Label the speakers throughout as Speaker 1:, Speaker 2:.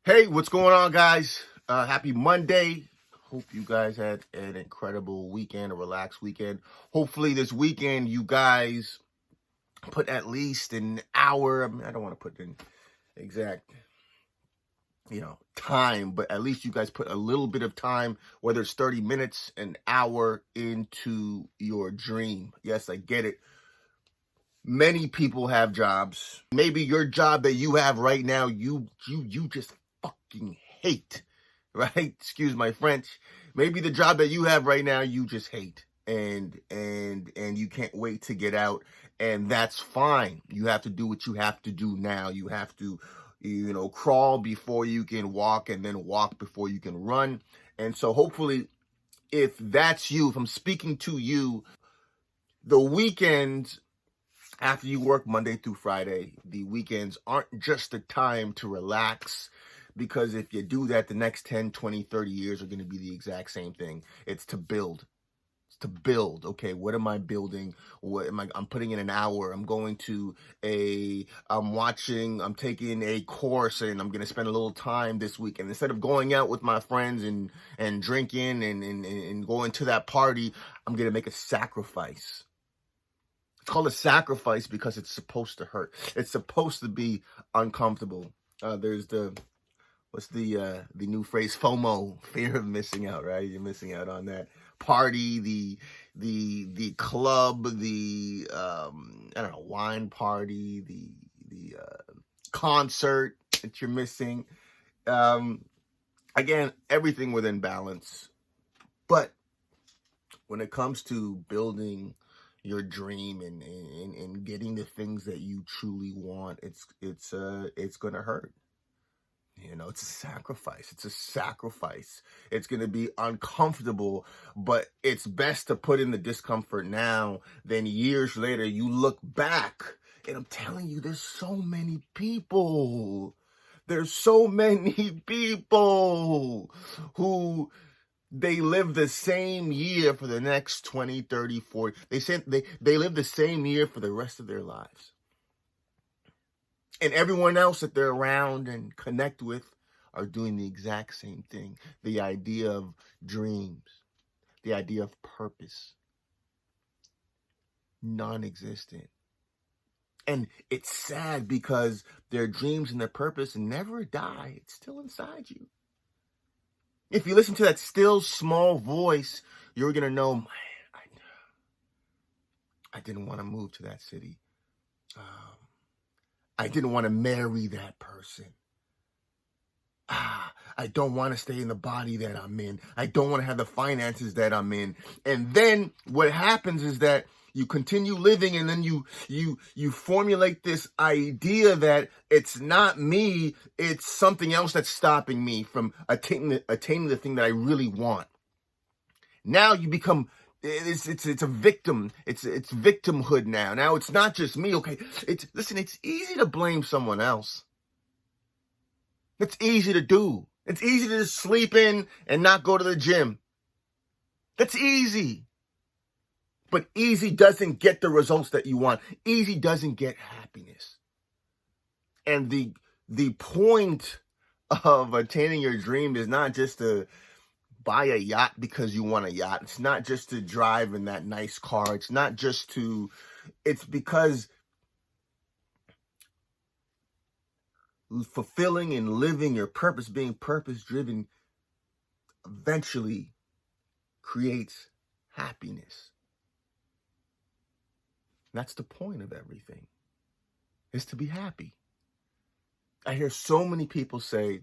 Speaker 1: Hey, what's going on, guys? Happy Monday. Hope you guys had an incredible weekend, a relaxed weekend. Hopefully, this weekend you guys put at least an hour. I mean, I don't want to put in exact, time, but at least you guys put a little bit of time, whether it's 30 minutes, an hour into your dream. Yes, I get it. Many people have jobs. Maybe your job that you have right now, you just fucking hate, right? Excuse my French. Maybe the job that you have right now, you just hate, and you can't wait to get out, and that's fine. You have to do what you have to do now. You have to, crawl before you can walk, and then walk before you can run. And so, hopefully, if that's you, if I'm speaking to you, the weekends after you work Monday through Friday, the weekends aren't just a time to relax, because if you do that, the next 10, 20, 30 years are going to be the exact same thing. It's to build. It's to build. Okay, what am I building? I'm putting in an hour. I'm taking a course, and I'm going to spend a little time this weekend. Instead of going out with my friends and drinking and going to that party, I'm going to make a sacrifice. It's called a sacrifice because it's supposed to hurt. It's supposed to be uncomfortable. There's what's the new phrase? FOMO, fear of missing out, right? You're missing out on that party, the club, I don't know, wine party, the concert that you're missing. Again, everything within balance. But when it comes to building your dream and getting the things that you truly want, it's gonna hurt. It's a sacrifice. It's a sacrifice. It's gonna be uncomfortable, but it's best to put in the discomfort now than years later you look back. And I'm telling you, there's so many people. There's so many people who they live the same year for the next 20, 30, 40. They said they live the same year for the rest of their lives. And everyone else that they're around and connect with are doing the exact same thing. The idea of dreams, the idea of purpose, non-existent. And it's sad because their dreams and their purpose never die. It's still inside you. If you listen to that still small voice, you're going to know, man, I didn't want to move to that city. I didn't want to marry that person. I don't want to stay in the body that I'm in. I don't want to have the finances that I'm in. And then what happens is that you continue living, and then you formulate this idea that it's not me, it's something else that's stopping me from attaining the thing that I really want. Now you become it's a victim. It's victimhood now. Now it's not just me. Okay, it's easy to blame someone else. It's easy to do. It's easy to just sleep in and not go to the gym. That's easy. But easy doesn't get the results that you want. Easy doesn't get happiness. And the point of attaining your dream is not just to buy a yacht because you want a yacht. It's not just to drive in that nice car. It's not just to, it's because fulfilling and living your purpose, being purpose-driven, eventually creates happiness. That's the point of everything, is to be happy. I hear so many people say,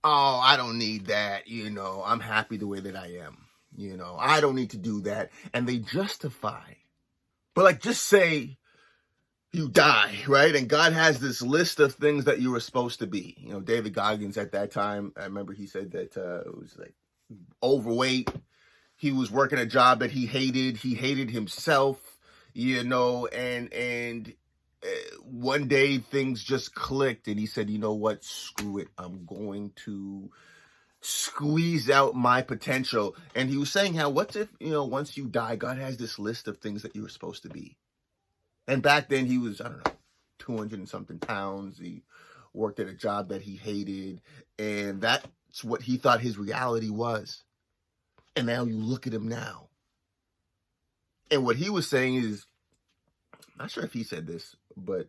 Speaker 1: oh, I don't need that. I'm happy the way that I am. I don't need to do that. And they justify. But just say you die, right? And God has this list of things that you were supposed to be. David Goggins at that time, I remember he said that it was like overweight. He was working a job that he hated. He hated himself, and one day things just clicked, and he said, you know what? Screw it. I'm going to squeeze out my potential. And he was saying how, what if, once you die, God has this list of things that you were supposed to be. And back then he was, I don't know, 200 and something pounds. He worked at a job that he hated, and that's what he thought his reality was. And now you look at him now. And what he was saying is, I'm not sure if he said this, but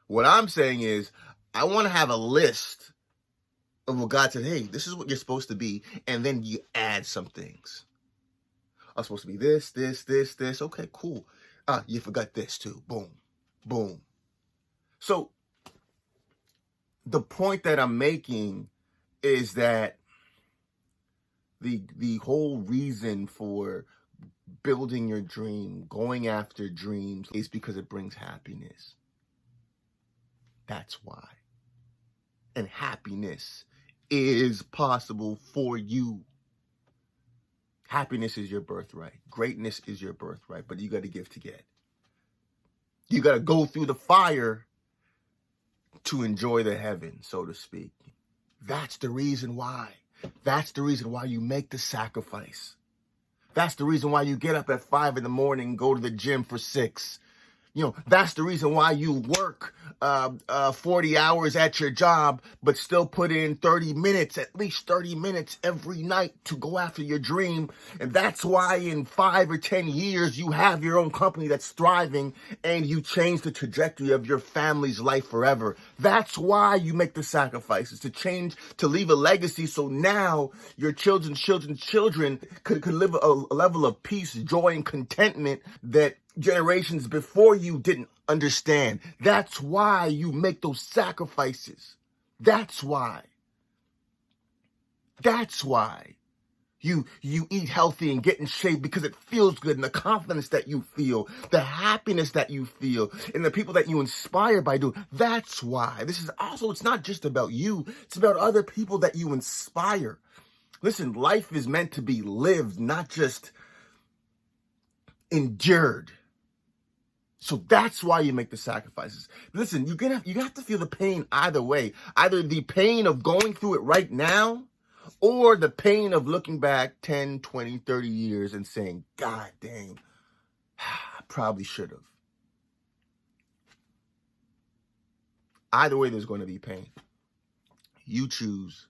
Speaker 1: what I'm saying is, I want to have a list of what God said, hey, this is what you're supposed to be, and then you add some things. I'm supposed to be this. Okay, cool. You forgot this too. Boom, boom. So the point that I'm making is that the whole reason for building your dream, going after dreams, is because it brings happiness. That's why. And happiness is possible for you. Happiness is your birthright. Greatness is your birthright, but you got to give to get. You got to go through the fire to enjoy the heaven, so to speak. That's the reason why. That's the reason why you make the sacrifice. That's the reason why you get up at 5 a.m, go to the gym for 6. That's the reason why you work 40 hours at your job, but still put in 30 minutes, at least 30 minutes every night to go after your dream. And that's why in 5 or 10 years, you have your own company that's thriving and you change the trajectory of your family's life forever. That's why you make the sacrifices, to leave a legacy. So now your children could live a level of peace, joy, and contentment that generations before you didn't understand. That's why you make those sacrifices. That's why you eat healthy and get in shape, because it feels good, and the confidence that you feel, the happiness that you feel, and the people that you inspire by doing. That's why. It's not just about you. It's about other people that you inspire. Listen, life is meant to be lived, not just endured. So that's why you make the sacrifices. Listen, you have to feel the pain either way. Either the pain of going through it right now, or the pain of looking back 10, 20, 30 years and saying, God dang, I probably should have. Either way, there's going to be pain. You choose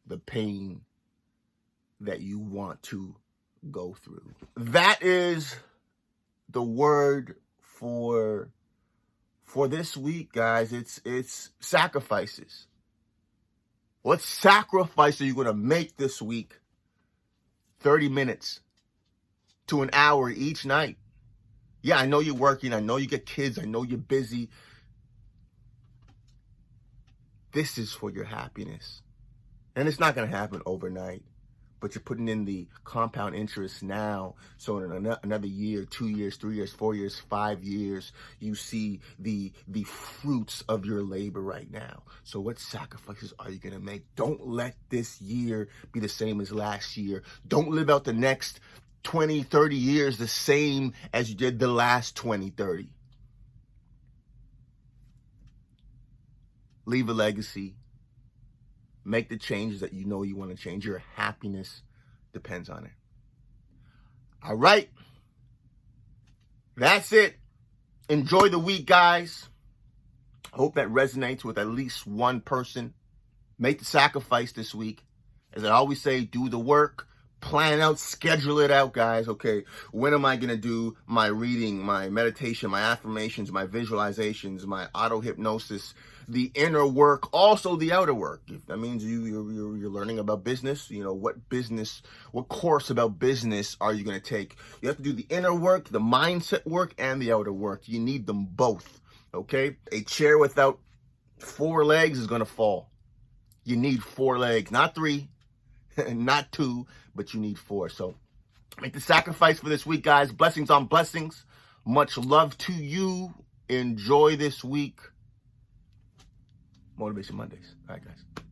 Speaker 1: the pain that you want to go through. That is the word for this week, guys. It's sacrifices. What sacrifice are you going to make this week? 30 minutes to an hour each night. Yeah, I know you're working. I know you get kids. I know you're busy. This is for your happiness. And it's not going to happen overnight. But you're putting in the compound interest now. So in another year, 2 years, 3 years, 4 years, 5 years, you see the fruits of your labor right now. So what sacrifices are you going to make? Don't let this year be the same as last year. Don't live out the next 20, 30 years the same as you did the last 20, 30. Leave a legacy. Make the changes that you know you want to change. Your happiness depends on it. All right. That's it. Enjoy the week, guys. I hope that resonates with at least one person. Make the sacrifice this week. As I always say, do the work. Plan out, schedule it out, guys. Okay, when am I going to do my reading, my meditation, my affirmations, my visualizations, my auto-hypnosis, the inner work, also the outer work? If that means you're learning about business, what course about business are you going to take? You have to do the inner work, the mindset work, and the outer work. You need them both, okay? A chair without 4 legs is going to fall. You need 4 legs, not 3. Not 2, but you need 4. So make the sacrifice for this week, guys. Blessings on blessings. Much love to you. Enjoy this week. Motivation Mondays. All right, guys.